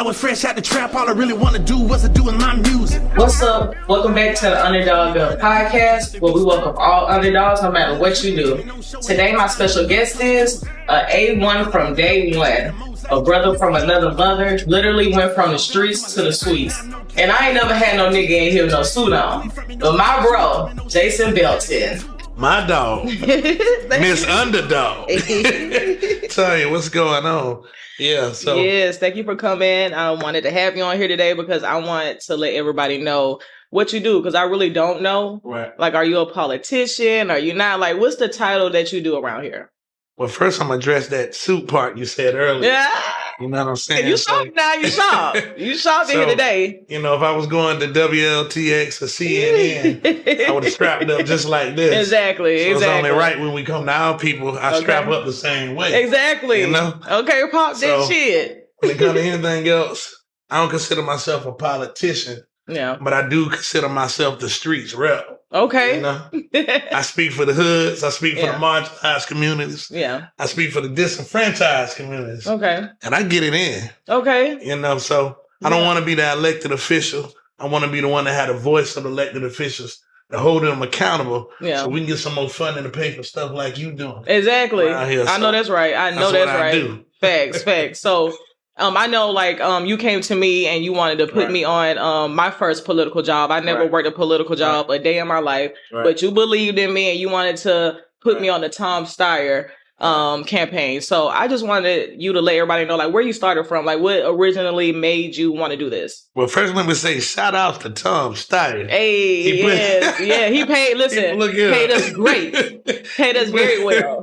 I was fresh out the trap, all I really want to do was to do with my music. What's up? Welcome back to the Underdog Podcast, where we welcome all underdogs no matter what you do. Today, my special guest is A1 from day one. A brother from another mother, literally went from the streets to the suites. And I ain't never had no nigga in here with no suit on. But my bro, Jason Belton. My dog, Miss Underdog. Tell you what's going on. Yeah, so. Yes, thank you for coming. I wanted to have you on here today because I want to let everybody know what you do, because I really don't know. Right. Like, are you a politician? Are you not? Like, what's the title that you do around here? Well, first I'm going to address that suit part you said earlier. Yeah. You know what I'm saying? You shocked now, you shocked. You shocked here today. You know, if I was going to WLTX or CNN, I would have strapped up just like this. Exactly, so it's only right when we come to our people, I strap up the same way. Exactly. You know? Okay, pop that shit. When it comes to anything else, I don't consider myself a politician. Yeah. But I do consider myself the streets rep. Okay. You know? I speak for the hoods. I speak for the marginalized communities. Yeah. I speak for the disenfranchised communities. Okay. And I get it in. Okay. You know, so I don't want to be the elected official. I want to be the one that had a voice of elected officials to hold them accountable. Yeah. So we can get some more funding to pay for stuff like you doing. Exactly. Here, I know that's right. I know that's right. Do. Facts. So I know, like, you came to me and you wanted to put me on my first political job. I never worked a political job a day in my life, but you believed in me and you wanted to put me on the Tom Steyer campaign. So I just wanted you to let everybody know, like, where you started from, like, what originally made you want to do this. Well, first let me say shout out to Tom Steyer. Hey, he paid. Listen, paid us great. Paid us very well.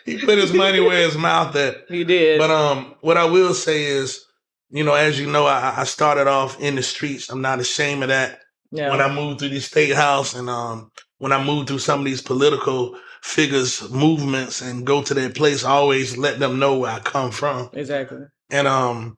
He put his money where his mouth at. He did. But what I will say is, you know, as you know, I started off in the streets. I'm not ashamed of that. Yeah. When I moved through the state house and when I moved through some of these political figures, movements, and go to their place, I always let them know where I come from. Exactly. And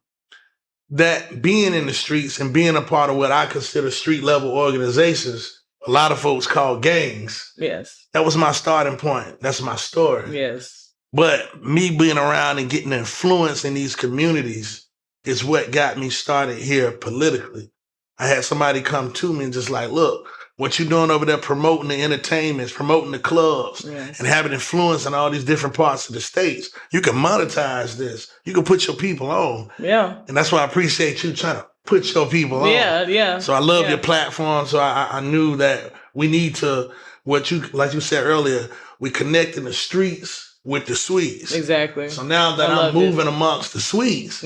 that being in the streets and being a part of what I consider street level organizations, a lot of folks call gangs. Yes. That was my starting point. That's my story. Yes. But me being around and getting influence in these communities is what got me started here politically. I had somebody come to me and just like, look, what you doing over there promoting the entertainments, promoting the clubs, and having influence in all these different parts of the states. You can monetize this. You can put your people on. Yeah. And that's why I appreciate you trying to put your people on. Yeah. So I love your platform. So I knew that we need to, like you said earlier, we connect in the streets with the suites. Exactly. So now that I'm moving amongst the suites,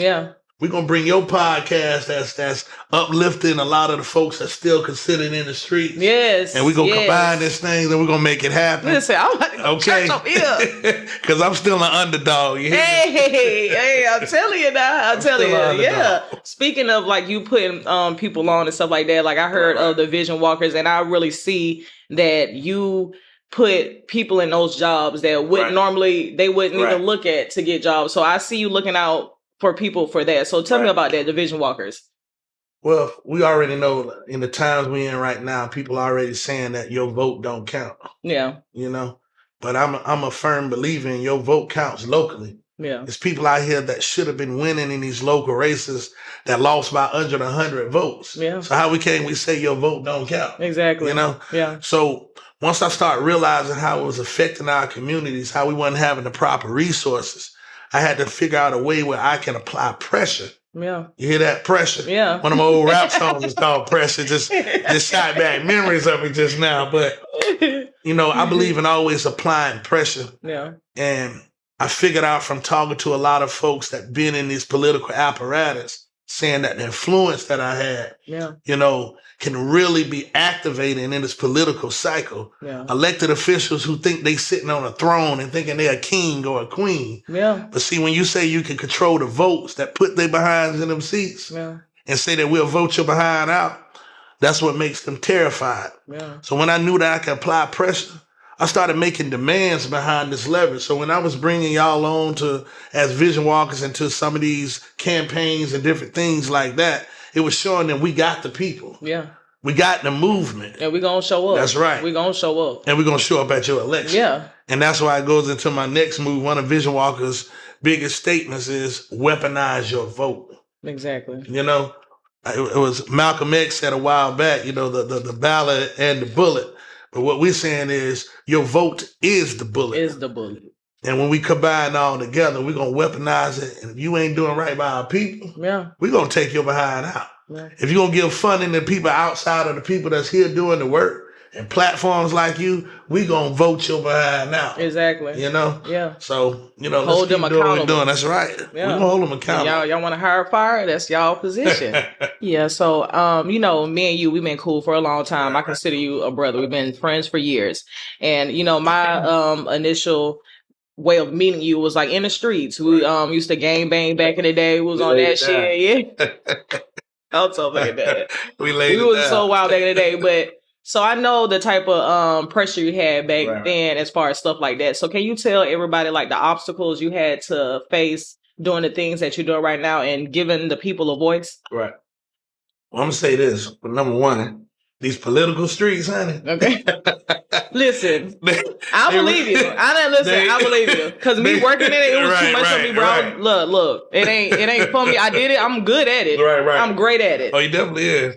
we're going to bring your podcast that's uplifting a lot of the folks that's still considered in the streets. Yes. And we're going to combine this thing and we're going to make it happen. Listen, I'm about to go church up here. Because I'm still an underdog. You hear me? Hey, I'm telling you now. I'm telling you. Yeah. Speaking of, like, you putting people on and stuff like that, like, I heard of the Vision Walkers, and I really see that you put people in those jobs that would normally, they wouldn't even look at to get jobs. So I see you looking out for people for that. So tell me about that, the Vision Walkers. Well, we already know in the times we're in right now, people are already saying that your vote don't count. Yeah. You know, but I'm a firm believer in your vote counts locally. Yeah. There's people out here that should have been winning in these local races that lost by under 100 votes. Yeah. So how we say your vote don't count? Exactly. You know? Yeah. So once I started realizing how it was affecting our communities, how we wasn't having the proper resources, I had to figure out a way where I can apply pressure. Yeah. You hear that? Pressure. Yeah. One of my old rap songs is called Pressure. Just shot back memories of it just now. But, you know, I believe in always applying pressure. Yeah. And I figured out from talking to a lot of folks that been in this political apparatus, saying that the influence that I had, you know, can really be activated in this political cycle. Yeah. Elected officials who think they sitting on a throne and thinking they're a king or a queen. Yeah. But see, when you say you can control the votes that put their behinds in them seats and say that we'll vote your behind out, that's what makes them terrified. Yeah. So when I knew that I could apply pressure, I started making demands behind this leverage. So when I was bringing y'all on as Vision Walkers into some of these campaigns and different things like that, it was showing that we got the people. Yeah. We got the movement. And we're going to show up. That's right. We're going to show up. And we're going to show up at your election. Yeah. And that's why it goes into my next move. One of Vision Walker's biggest statements is weaponize your vote. Exactly. You know, it was Malcolm X said a while back, you know, the ballot and the bullet. But what we're saying is your vote is the bullet. Is the bullet. And when we combine all together, we're going to weaponize it. And if you ain't doing right by our people, Yeah. we're going to take your behind out. Yeah. If you're going to give funding to people outside of the people that's here doing the work and platforms like you, we going to vote your behind out. Exactly. You know? Yeah. So, you know, Hold let's keep them doing what we're accountable. doing. That's right. Yeah. We're going to hold them accountable. Y'all want to hire fire? That's y'all position. Yeah. So, you know, me and you, we've been cool for a long time. I consider you a brother. We've been friends for years. And, you know, my initial way of meeting you was like in the streets. We used to gang bang back in the day. We was on that shit. Yeah. I'm so like that. we was so wild back in the day. But so I know the type of pressure you had back then as far as stuff like that. So can you tell everybody like the obstacles you had to face doing the things that you're doing right now and giving the people a voice? Right. Well, I'm gonna say this. But number one, these political streets, honey. Okay. Listen, I believe you. I believe you. Because me working in it was too much for me, bro. Right. Look. It ain't for me. I did it. I'm good at it. Right. I'm great at it. Oh, he definitely is.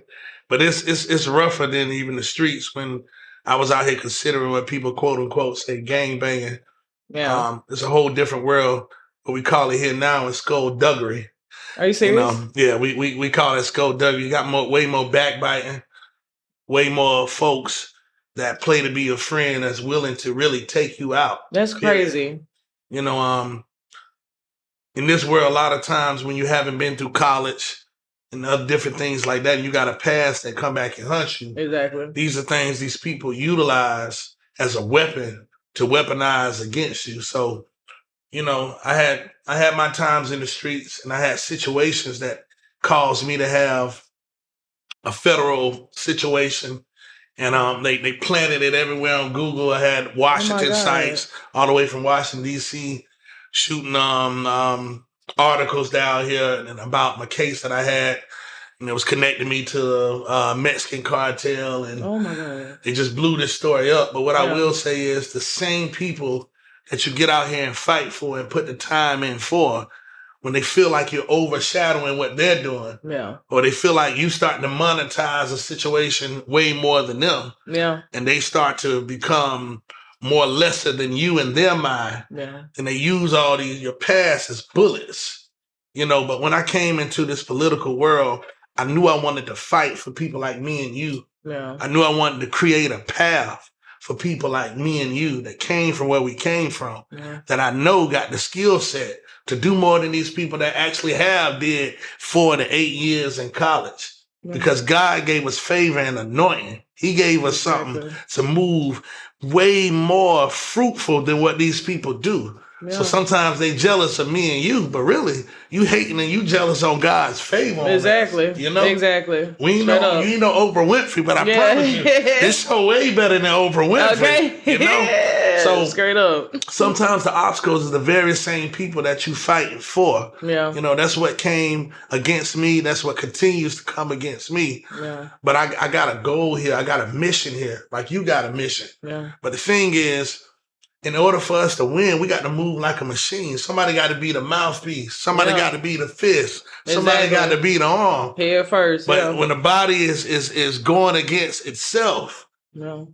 But it's rougher than even the streets when I was out here considering what people quote unquote say gang banging. Yeah. It's a whole different world. What we call it here now is skullduggery. Are you serious? Yeah, we call it skullduggery. You got way more backbiting, way more folks that play to be your friend that's willing to really take you out. That's crazy. You know, in this world, a lot of times when you haven't been through college and other different things like that, and you got a past that come back and hunt you. Exactly. These are things these people utilize as a weapon to weaponize against you. So, you know, I had my times in the streets, and I had situations that caused me to have a federal situation. And they planted it everywhere on Google. I had Washington sites all the way from Washington, D.C., shooting articles down here and about my case that I had. And it was connecting me to a Mexican cartel. And oh my God. They just blew this story up. But what I will say is the same people that you get out here and fight for and put the time in for, when they feel like you're overshadowing what they're doing, or they feel like you starting to monetize a situation way more than them, and they start to become more lesser than you in their mind, and they use all your past as bullets, you know. But when I came into this political world, I knew I wanted to fight for people like me and you. I knew I wanted to create a path for people like me and you that came from where we came from, that I know got the skill set to do more than these people that actually did 4 to 8 years in college. Because God gave us favor and anointing. He gave us something to move way more fruitful than what these people do. So sometimes they jealous of me and you, but really you hating and you jealous on God's favor. Exactly. You know? Exactly. You know Oprah Winfrey, but I promise you, it's so way better than Oprah Winfrey. Okay. You know? So straight up. Sometimes the obstacles are the very same people that you fighting for. You know, that's what came against me. That's what continues to come against me. But I got a goal here. I got a mission here. Like you got a mission. But the thing is, in order for us to win, we got to move like a machine. Somebody got to be the mouthpiece. Somebody got to be the fist. Somebody got to be the arm. Head first. But when the body is going against itself,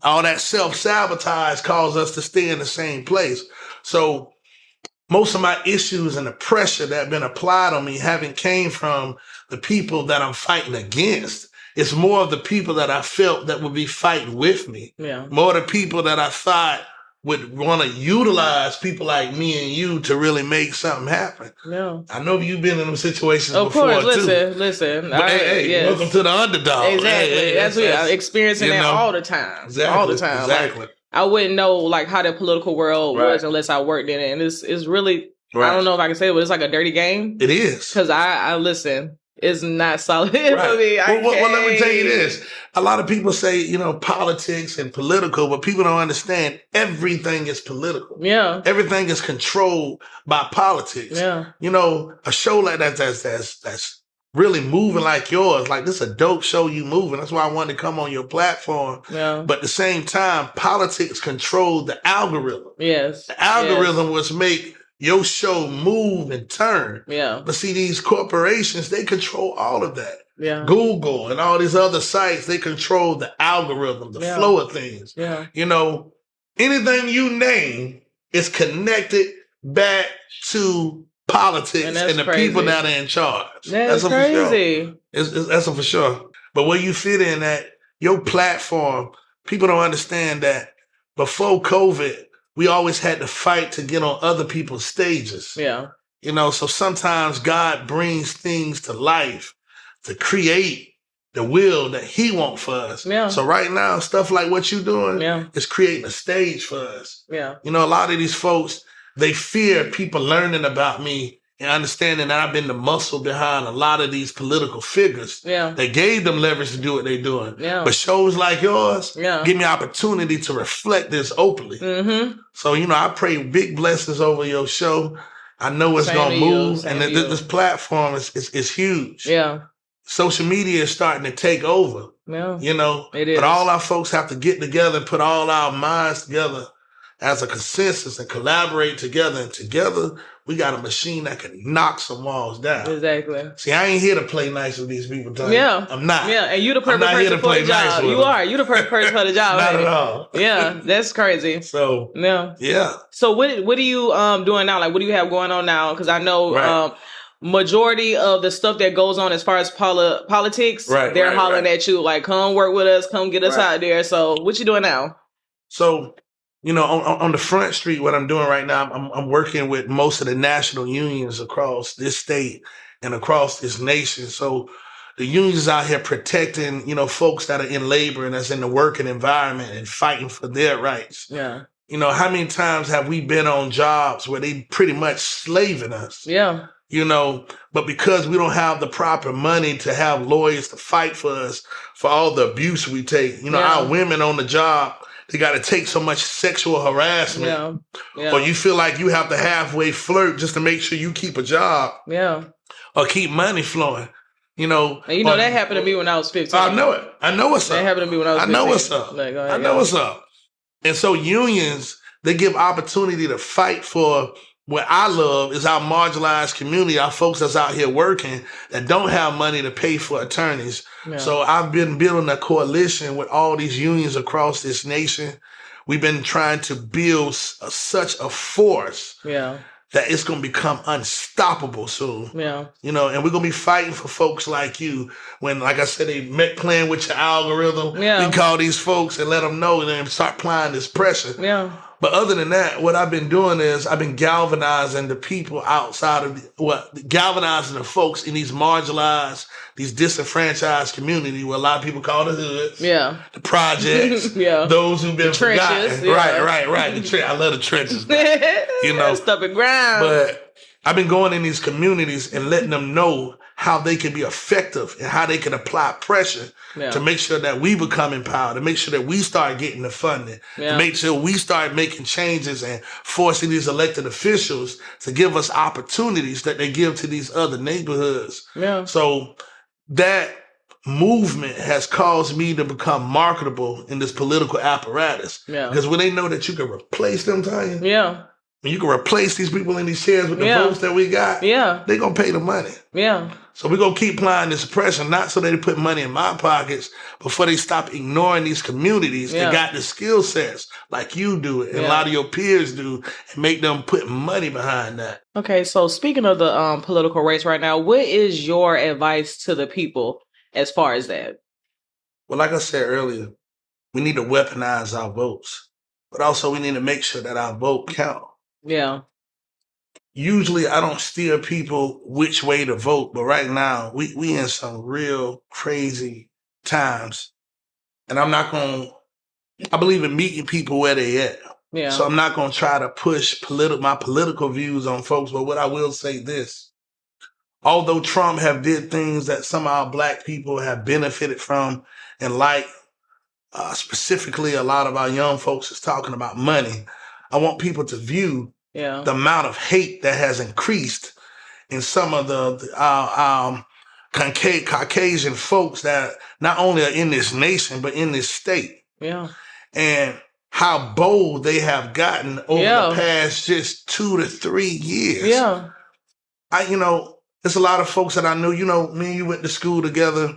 all that self-sabotage causes us to stay in the same place. So most of my issues and the pressure that have been applied on me haven't came from the people that I'm fighting against. It's more of the people that I felt that would be fighting with me. More the people that I thought would want to utilize people like me and you to really make something happen. I know you've been in them situations before, of course. too. Listen. But welcome to the underdog. Exactly. That's what I'm experiencing that all the time. Exactly. All the time. Exactly. Like, I wouldn't know like how the political world was unless I worked in it. And it's really, I don't know if I can say it, but it's like a dirty game. It is. Because I listen. It's not solid for me. Well, let me tell you this. A lot of people say, you know, politics and political, but people don't understand everything is political. Everything is controlled by politics. You know, a show like that's really moving like yours, like this is a dope show you moving. That's why I wanted to come on your platform. But at the same time, politics control the algorithm. The algorithm was make your show move and turn. Yeah. But see, these corporations, they control all of that. Yeah. Google and all these other sites, they control the algorithm, the flow of things. Yeah. You know, anything you name is connected back to politics and the people that are in charge. That's crazy. That's a for sure. But where you fit in at, your platform, people don't understand that before COVID, we always had to fight to get on other people's stages. Yeah. You know, so sometimes God brings things to life to create the will that he wants for us. Yeah. So right now, stuff like what you're doing Yeah. is creating a stage for us. Yeah. You know, a lot of these folks, they fear people learning about me and understanding that I've been the muscle behind a lot of these political figures. Yeah. They gave them leverage to do what they're doing. Yeah. But shows like yours Yeah. give me opportunity to reflect this openly. Mm-hmm. So, you know, I pray big blessings over your show. I know it's going to move. And this platform is huge. Yeah. Social media is starting to take over. Yeah. You know, it is. But all our folks have to get together and put all our minds together as a consensus and collaborate together. And together, we got a machine that can knock some walls down. Exactly. See, I ain't here to play nice with these people, Tony. Yeah. I'm not. Yeah, and you the perfect person for the job. You are. You the perfect person for the job. Not at all. Yeah, that's crazy. So, yeah. So what are you doing now? Like, what do you have going on now? Because I know majority of the stuff that goes on as far as politics, they're hollering at you like, come work with us, come get us out there. So what you doing now? So, you know, on the front street, what I'm doing right now, I'm working with most of the national unions across this state and across this nation. So the unions out here protecting, you know, folks that are in labor and that's in the working environment and fighting for their rights. Yeah. You know, how many times have we been on jobs where they pretty much slaving us? Yeah. You know, but because we don't have the proper money to have lawyers to fight for us for all the abuse we take, you know, our women on the job, they got to take so much sexual harassment. Or you feel like you have to halfway flirt just to make sure you keep a job. Yeah. Or keep money flowing. You know. And you know, that happened to me when I was 15. I know it. I know what's up. That happened to me when I was 15. I know what's up. Like, I know what's up. And so unions, they give opportunity to fight for what I love is our marginalized community, our folks that's out here working that don't have money to pay for attorneys. Yeah. So I've been building a coalition with all these unions across this nation. We've been trying to build such a force that it's going to become unstoppable soon. Yeah. You know, and we're going to be fighting for folks like you when, like I said, they playing with your algorithm. Yeah. We call these folks and let them know and then start applying this pressure. Yeah. But other than that, what I've been doing is I've been galvanizing the people outside of galvanizing the folks in these marginalized, these disenfranchised community where a lot of people call the hood, the projects, those who've been forgotten. Right. I love the trenches. You know, stuff and ground. But I've been going in these communities and letting them know how they can be effective and how they can apply pressure to make sure that we become empowered, to make sure that we start getting the funding, to make sure we start making changes and forcing these elected officials to give us opportunities that they give to these other neighborhoods. Yeah. So that movement has caused me to become marketable in this political apparatus. Yeah. Because when they know that you can replace them, Tanya, when you can replace these people in these chairs with the votes that we got, they're going to pay the money. Yeah. So we're going to keep applying this pressure, not so they put money in my pockets, before they stop ignoring these communities that got the skill sets like you do and a lot of your peers do and make them put money behind that. Okay, so speaking of the political race right now, what is your advice to the people as far as that? Well, like I said earlier, we need to weaponize our votes, but also we need to make sure that our vote counts. Yeah. Usually I don't steer people which way to vote, but right now we in some real crazy times. And I believe in meeting people where they at. Yeah. So I'm not going to try to push my political views on folks, but what I will say this. Although Trump have did things that some of our black people have benefited from and like, specifically a lot of our young folks is talking about money, I want people to view the amount of hate that has increased in some of the Caucasian folks that not only are in this nation, but in this state. Yeah. And how bold they have gotten over Yeah. the past just 2 to 3 years. Yeah. There's a lot of folks that I knew, me and you went to school together.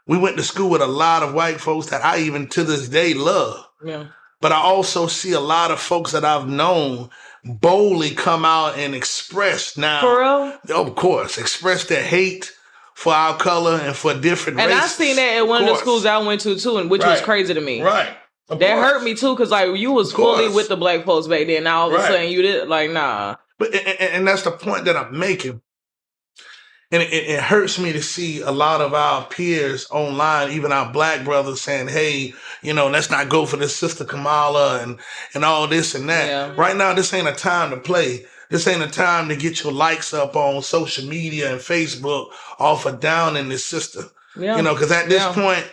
We went to school with a lot of white folks that I even to this day love. Yeah. But I also see a lot of folks that I've known boldly come out and express now. For real? Of course, express their hate for our color and for different races. And I seen that at one of the schools I went to too, and which was crazy to me. Right. That hurt me too, because like you was fully with the black folks back then. Now all of a sudden you did like nah. But and that's the point that I'm making. And it hurts me to see a lot of our peers online, even our black brothers, saying, hey, let's not go for this Sister Kamala and all this and that. Yeah. Right now, this ain't a time to play. This ain't a time to get your likes up on social media and Facebook off of downing this sister. Yeah. Because at this point,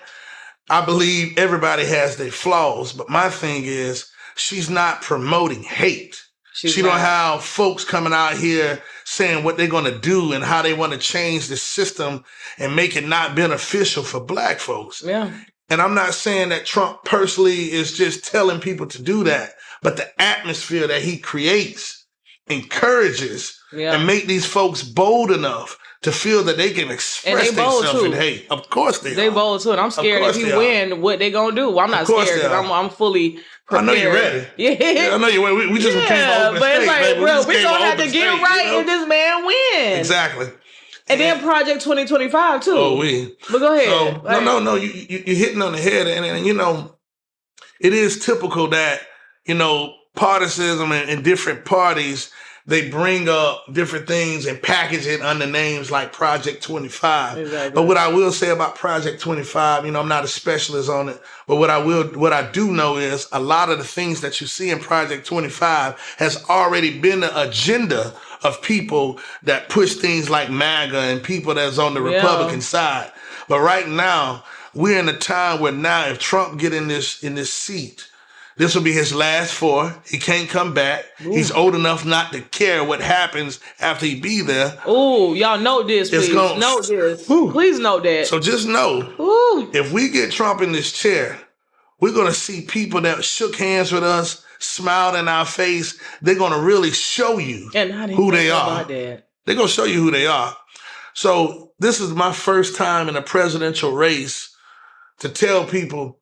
I believe everybody has their flaws. But my thing is, she's not promoting hate. She don't have folks coming out here saying what they're going to do and how they want to change the system and make it not beneficial for black folks. Yeah. And I'm not saying that Trump personally is just telling people to do that, but the atmosphere that he creates encourages and make these folks bold enough to feel that they can express themselves in hate. Of course they are. Bold too. And I'm scared if he win, what they going to do? Well, I'm not scared because I'm fully prepared. I know you're ready. Yeah. I know you're ready. We just came over but it's like, bro, we going to have to get right if this man wins. Exactly. And then Project 2025 too. Oh, But go ahead. So, no. You're hitting on the head. And it is typical that, partisanship and different parties, they bring up different things and package it under names like Project 25. Exactly. But what I will say about Project 25, I'm not a specialist on it, but what I do know is a lot of the things that you see in Project 25 has already been the agenda of people that push things like MAGA and people that's on the Republican side. But right now, we're in a time where now if Trump get in this seat, this will be his last 4. He can't come back. Ooh. He's old enough not to care what happens after he be there. Ooh, y'all know this, please. Know this. Ooh. Please know that. So just know, if we get Trump in this chair, we're going to see people that shook hands with us, smiled in our face. They're going to really show you who they are. They're going to show you who they are. So this is my first time in a presidential race to tell people,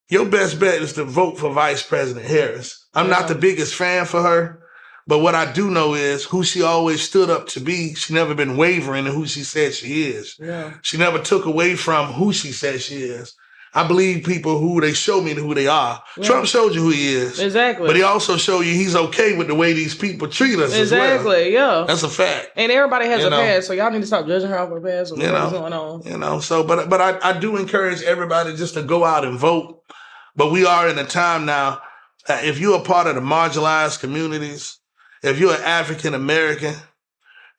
your best bet is to vote for Vice President Harris. I'm not the biggest fan for her, but what I do know is who she always stood up to be. She never been wavering in who she said she is. Yeah. She never took away from who she said she is. I believe people who they show me who they are. Yeah. Trump showed you who he is. Exactly. But he also showed you he's okay with the way these people treat us as well. Exactly, yeah. That's a fact. And everybody has a past, so y'all need to stop judging her off her past. What's going on? So, but I do encourage everybody just to go out and vote. But we are in a time now, if you're a part of the marginalized communities, if you're an African American,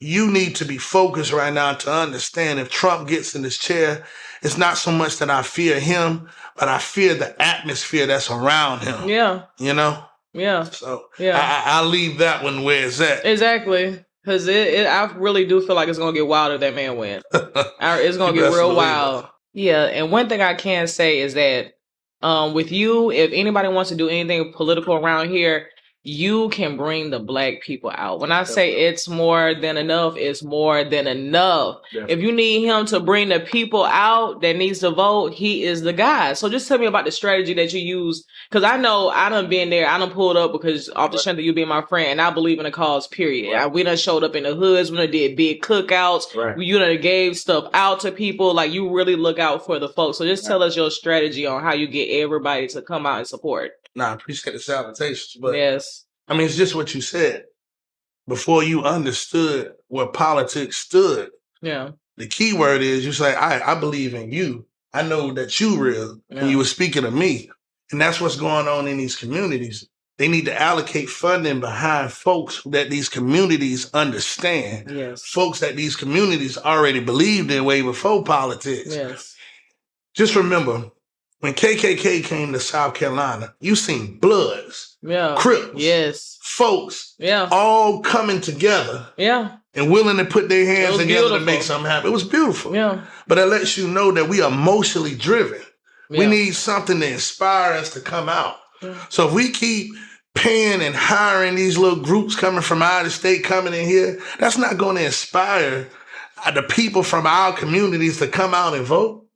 you need to be focused right now to understand if Trump gets in this chair, it's not so much that I fear him, but I fear the atmosphere that's around him. Yeah. Yeah. So I'll leave that one where it's at. Exactly. Because I really do feel like it's going to get wilder if that man wins. It's going to get real wild. Yeah. And one thing I can say is that with you, if anybody wants to do anything political around here, you can bring the black people out. When I say it's more than enough, it's more than enough. Definitely. If you need him to bring the people out that needs to vote, he is the guy. So just tell me about the strategy that you use. Because I know I done been there. I done pulled up because off the strength of you being my friend, and I believe in the cause, period. We done showed up in the hoods. We done did big cookouts. You done gave stuff out to people. Like, you really look out for the folks. So just tell us your strategy on how you get everybody to come out and support. I appreciate the salutations, but yes. I mean, it's just what you said. Before you understood where politics stood, the key word is you say, I believe in you. I know that you real when you were speaking to me. And that's what's going on in these communities. They need to allocate funding behind folks that these communities understand. Yes. Folks that these communities already believed in way before politics. Yes. Just remember, when KKK came to South Carolina, you seen Bloods, Crips, folks, all coming together, and willing to put their hands together to make something happen. It was beautiful. Yeah. But it lets you know that we are emotionally driven. We need something to inspire us to come out. So if we keep paying and hiring these little groups coming from out of state coming in here, that's not going to inspire the people from our communities to come out and vote.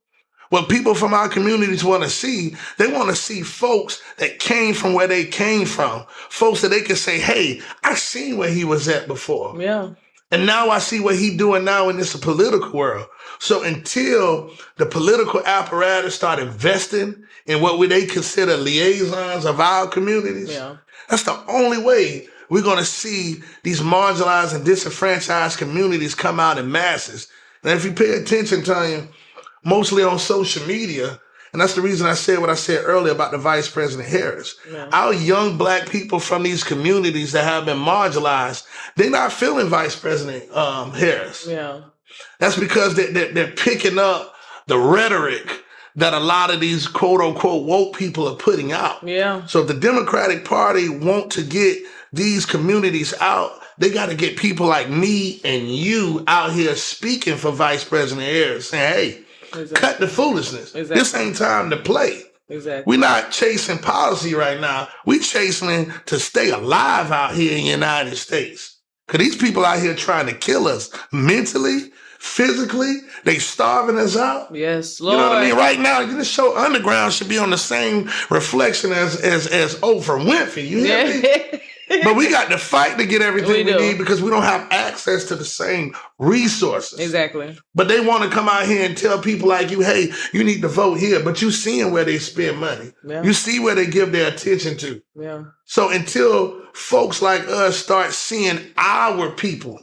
What people from our communities want to see, they want to see folks that came from where they came from. Folks that they can say, hey, I seen where he was at before. Yeah. And now I see what he doing now in this political world. So until the political apparatus start investing in what they consider liaisons of our communities, that's the only way we're going to see these marginalized and disenfranchised communities come out in masses. And if you pay attention, Tanya, mostly on social media, and that's the reason I said what I said earlier about the Vice President Harris. Our young Black people from these communities that have been marginalized, they're not feeling Vice President Harris. That's because they're picking up the rhetoric that a lot of these quote unquote woke people are putting out. So if the Democratic Party want to get these communities out, they got to get people like me and you out here speaking for Vice President Harris, saying, hey, cut the foolishness. This ain't time to play. We're not chasing policy right now. We're chasing to stay alive out here in the United States. Because these people out here trying to kill us mentally, physically. They starving us out. Yes, Lord. You know what I mean? Right now, this show Underground should be on the same reflection as Oprah Winfrey. You hear me? But we got to fight to get everything we need because we don't have access to the same resources. Exactly. But they want to come out here and tell people like you, hey, you need to vote here. But you seeing where they spend money. You see where they give their attention to. So until folks like us start seeing our people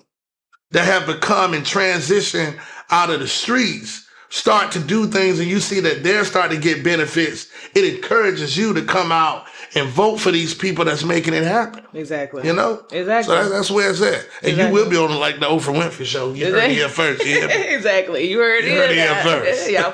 that have become and transition out of the streets start to do things and you see that they're starting to get benefits, it encourages you to come out and vote for these people that's making it happen. Exactly. You know? Exactly. So that's where it's at. And you will be on like the Oprah Winfrey show. You heard it here first. You hear me? Exactly. You heard it here first. Yeah,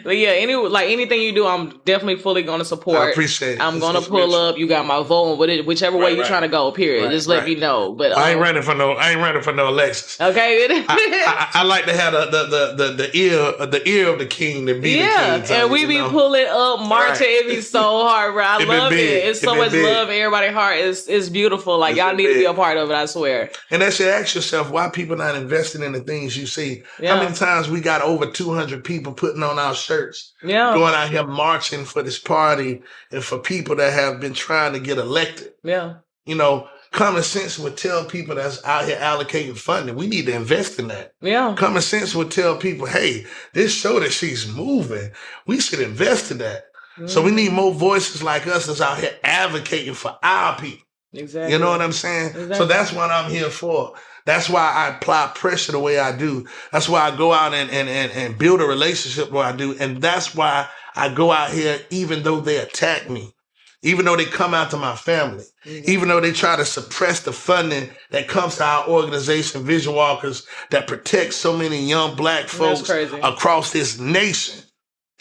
but yeah, anything you do, I'm definitely fully going to support. I appreciate it. I'm going to pull up. You got my vote, whichever way you're trying to go. Period. Just let me know. But I ain't running for no elections. Okay. I like to have the ear of the king to be the king. And we be pulling up Marcha. It be so hard, bro. I love it. It's so much love in everybody's heart. It's beautiful. Like y'all need to be a part of it. I swear. And that should ask yourself why people not investing in the things you see. How many times we got over 200 people putting on our shirts, going out here marching for this party and for people that have been trying to get elected. You know, common sense would tell people that's out here allocating funding, we need to invest in that. Common sense would tell people, hey, this show that she's moving, we should invest in that. So we need more voices like us that's out here advocating for our people. Exactly. You know what I'm saying? So that's what I'm here for. That's why I apply pressure the way I do. That's why I go out and build a relationship where I do. And that's why I go out here even though they attack me, even though they come out to my family, even though they try to suppress the funding that comes to our organization, Vision Walkers, that protects so many young Black folks across this nation.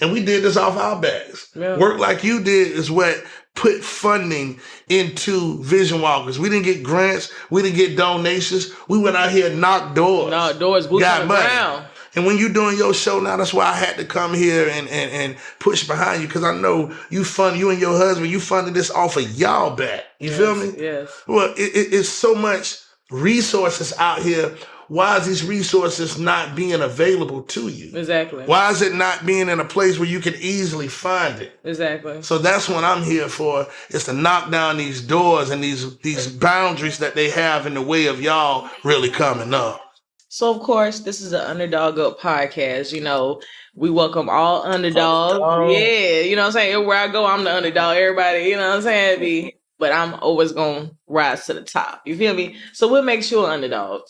And we did this off our backs. Work like you did is what put funding into Vision Walkers. We didn't get grants. We didn't get donations. We went out here and knocked doors. Boots on the ground. And when you're doing your show now, that's why I had to come here and push behind you, because I know you and your husband, you funded this off of y'all back. You feel me? Yes. Well, it's so much resources out here. Why is these resources not being available to you? Exactly. Why is it not being in a place where you can easily find it? Exactly. So that's what I'm here for, is to knock down these doors and these boundaries that they have in the way of y'all really coming up. So, of course, this is an Underdog Up podcast. You know, we welcome all underdogs. Yeah, you know what I'm saying? Where I go, I'm the underdog. Everybody, you know what I'm saying? But I'm always going to rise to the top. You feel me? So what makes you an underdog?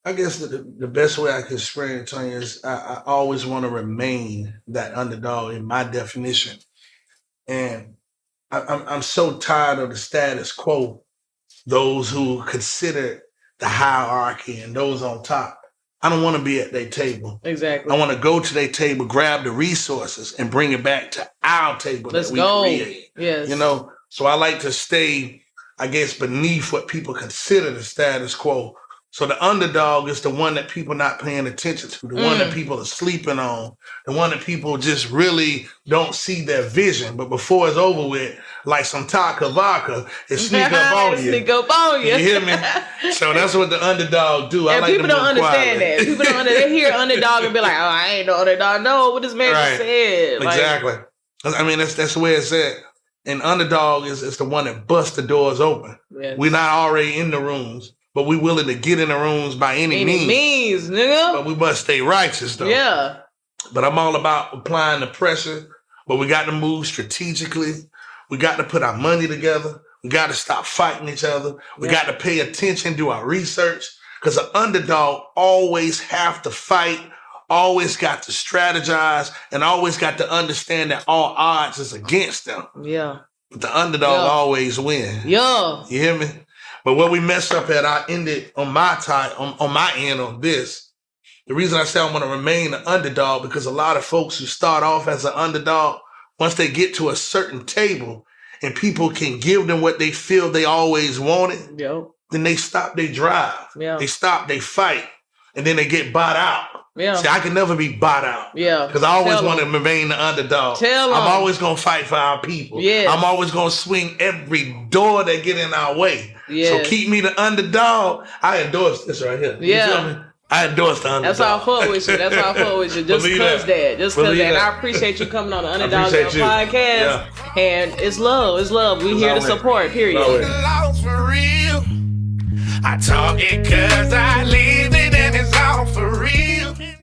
I guess the best way I can explain it, Tanya, is I always want to remain that underdog in my definition. And I'm so tired of the status quo, those who consider the hierarchy and those on top. I don't want to be at their table. Exactly. I want to go to their table, grab the resources, and bring it back to our table that we create. Yes. You know, so I like to stay, I guess, beneath what people consider the status quo, So the underdog is the one that people not paying attention to, the one that people are sleeping on, the one that people just really don't see their vision. But before it's over with, like some Taka vodka, it sneak up on you. Sneak up on you. You hear me? So that's what the underdog do. I And like people to don't move understand quietly. that. People don't they hear underdog and be like, oh, I ain't no underdog. No, what this man just said. Like, Exactly. I mean, that's the way it's at. And underdog is the one that busts the doors open. yes. We're not already in the rooms, but we willing to get in the rooms by any means. nigga. But we must stay righteous, though. Yeah. But I'm all about applying the pressure, but we got to move strategically. We got to put our money together. We got to stop fighting each other. We got to pay attention, do our research, because an underdog always have to fight, always got to strategize, and always got to understand that all odds is against them. Yeah. But the underdog always win. Yeah. You hear me? But what we messed up at, I ended on my on my end on this. The reason I say I want to remain an underdog, because a lot of folks who start off as an underdog, once they get to a certain table and people can give them what they feel they always wanted, then they stop their drive. Yeah. They stop, they fight, and then they get bought out. Yeah. See, I can never be bought out. Yeah. Because I always want to remain the underdog. Tell 'em. I'm always going to fight for our people. Yes. I'm always going to swing every door that get in our way. Yes. So keep me the underdog. I endorse this right here. You feel me? I endorse the underdog. That's why I fuck with you. That's why I fuck with you. Just because that. Just because that. And I appreciate you coming on the Underdog Podcast. Yeah. And it's love. It's love. We here to support, period. Lost for real. I talk it cause I live it and it's all for real.